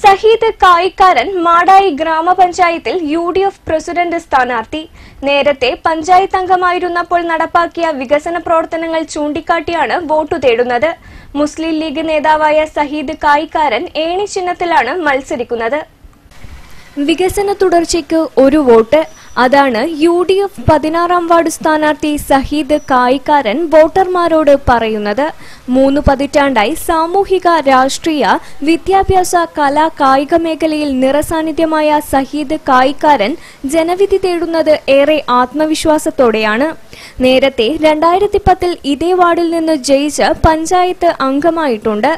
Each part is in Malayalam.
സഹീദ് കായിക്കാരൻ മാടായി ഗ്രാമപഞ്ചായത്തിൽ UDF പ്രസിഡന്റ് സ്ഥാനാർത്ഥി. നേരത്തെ പഞ്ചായത്ത് അംഗമായിരുന്നപ്പോൾ നടപ്പാക്കിയ വികസന പ്രവർത്തനങ്ങൾ ചൂണ്ടിക്കാട്ടിയാണ് വോട്ടു തേടുന്നത്. മുസ്ലിം ലീഗ് നേതാവായ സഹീദ് കായിക്കാരൻ ഏണി ചിഹ്നത്തിലാണ് മത്സരിക്കുന്നത്. വികസന തുടർച്ചയ്ക്ക് ഒരു വോട്ട്, അതാണ് UDF 16-ാം വാർഡ് സ്ഥാനാർത്ഥി സഹീദ് കായിക്കാരൻ വോട്ടർമാരോട് പറയുന്നത്. 3 പതിറ്റാണ്ടായി സാമൂഹിക, രാഷ്ട്രീയ, വിദ്യാഭ്യാസ, കലാ, കായിക മേഖലയിൽ നിറസാന്നിധ്യമായ സഹീദ് കായിക്കാരൻ ജനവിധി തേടുന്നത് ഏറെ ആത്മവിശ്വാസത്തോടെയാണ്. നേരത്തെ 2010-ൽ ഇതേ വാർഡിൽ നിന്ന് ജയിച്ച് പഞ്ചായത്ത് അംഗമായിട്ടുണ്ട്.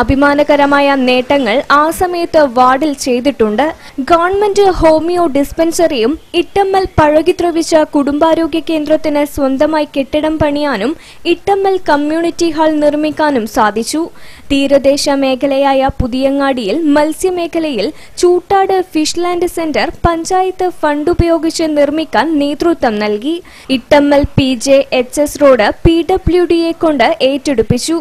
അഭിമാനകരമായ നേട്ടങ്ങൾ ആ സമയത്ത് വാർഡിൽ ചെയ്തിട്ടുണ്ട്. ഗവൺമെന്റ് ഹോമിയോ ഡിസ്പെൻസറിയും ഇട്ടമ്മൽ പഴകിദ്രവിച്ച കുടുംബാരോഗ്യ കേന്ദ്രത്തിന് സ്വന്തമായി കെട്ടിടം പണിയാനും ഇട്ടമ്മൽ കമ്മ്യൂണിറ്റി ഹാൾ നിർമ്മിക്കാനും സാധിച്ചു. തീരദേശ മേഖലയായ പുതിയങ്ങാടിയിൽ മത്സ്യമേഖലയിൽ Choottad fish land centre panchayat fund ഉപയോഗിച്ച് നിർമ്മിക്കാൻ നേതൃത്വം നൽകി. ഇട്ടമ്മൽ PJHS റോഡ് PWDയെ കൊണ്ട് ഏറ്റെടുപ്പിച്ചു.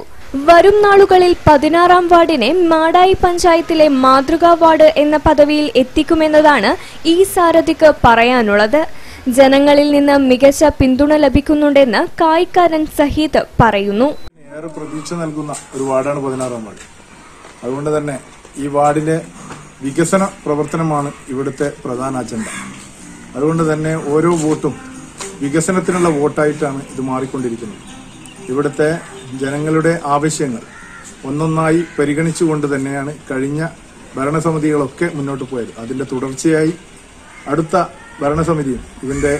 വരും നാളുകളിൽ 16-ാം വാർഡിനെ മാടായി പഞ്ചായത്തിലെ മാതൃകാ വാർഡ് എന്ന പദവിയിൽ എത്തിക്കുമെന്നതാണ് ഈ സാരഥിക്ക് പറയാനുള്ളത്. ജനങ്ങളിൽ നിന്ന് മികച്ച പിന്തുണ ലഭിക്കുന്നുണ്ടെന്ന് കായിക്കാരൻ സഹീദ് പറയുന്നു. ഏറെ പ്രതീക്ഷ നൽകുന്ന ഒരു വാർഡാണ് 16-ാം വാർഡ്. അതുകൊണ്ട് തന്നെ ഈ വാർഡിലെ വികസന പ്രവർത്തനമാണ് ഇവിടുത്തെ പ്രധാന അജണ്ട. അതുകൊണ്ട് തന്നെ ഓരോ വോട്ടും വികസനത്തിനുള്ള വോട്ടായിട്ടാണ് ഇത് മാറിക്കൊണ്ടിരിക്കുന്നത്. ഇവിടുത്തെ ജനങ്ങളുടെ ആവശ്യങ്ങൾ ഒന്നൊന്നായി പരിഗണിച്ചുകൊണ്ട് തന്നെയാണ് കഴിഞ്ഞ ഭരണസമിതികളൊക്കെ മുന്നോട്ട് പോയത്. അതിന്റെ തുടർച്ചയായി അടുത്ത ഭരണസമിതിയും ഇതിന്റെ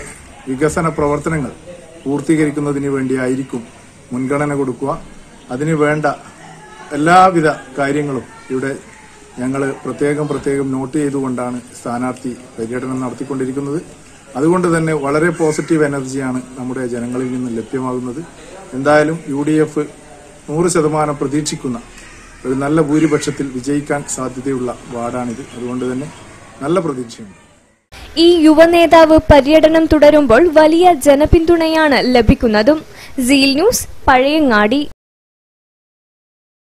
വികസന പ്രവർത്തനങ്ങൾ പൂർത്തീകരിക്കുന്നതിന് വേണ്ടിയായിരിക്കും മുൻഗണന കൊടുക്കുക. അതിന് വേണ്ട എല്ലാവിധ കാര്യങ്ങളും ഇവിടെ ഞങ്ങൾ പ്രത്യേകം നോട്ട് ചെയ്തുകൊണ്ടാണ് സ്ഥാനാർത്ഥി പര്യടനം നടത്തിക്കൊണ്ടിരിക്കുന്നത്. അതുകൊണ്ട് തന്നെ വളരെ പോസിറ്റീവ് എനർജിയാണ് നമ്മുടെ ജനങ്ങളിൽ നിന്ന് ലഭ്യമാകുന്നത്. എന്തായാലും UDF 100% പ്രതീക്ഷിക്കുന്ന ഒരു നല്ല ഭൂരിപക്ഷത്തിൽ വിജയിക്കാൻ സാധ്യതയുള്ള വാർഡാണിത്. അതുകൊണ്ട് തന്നെ നല്ല പ്രതീക്ഷയുണ്ട്. ഈ യുവനേതാവ് പര്യടനം തുടരുമ്പോൾ വലിയ ജനപിന്തുണയാണ് ലഭിക്കുന്നതും. Seal news, Pazhayangadi.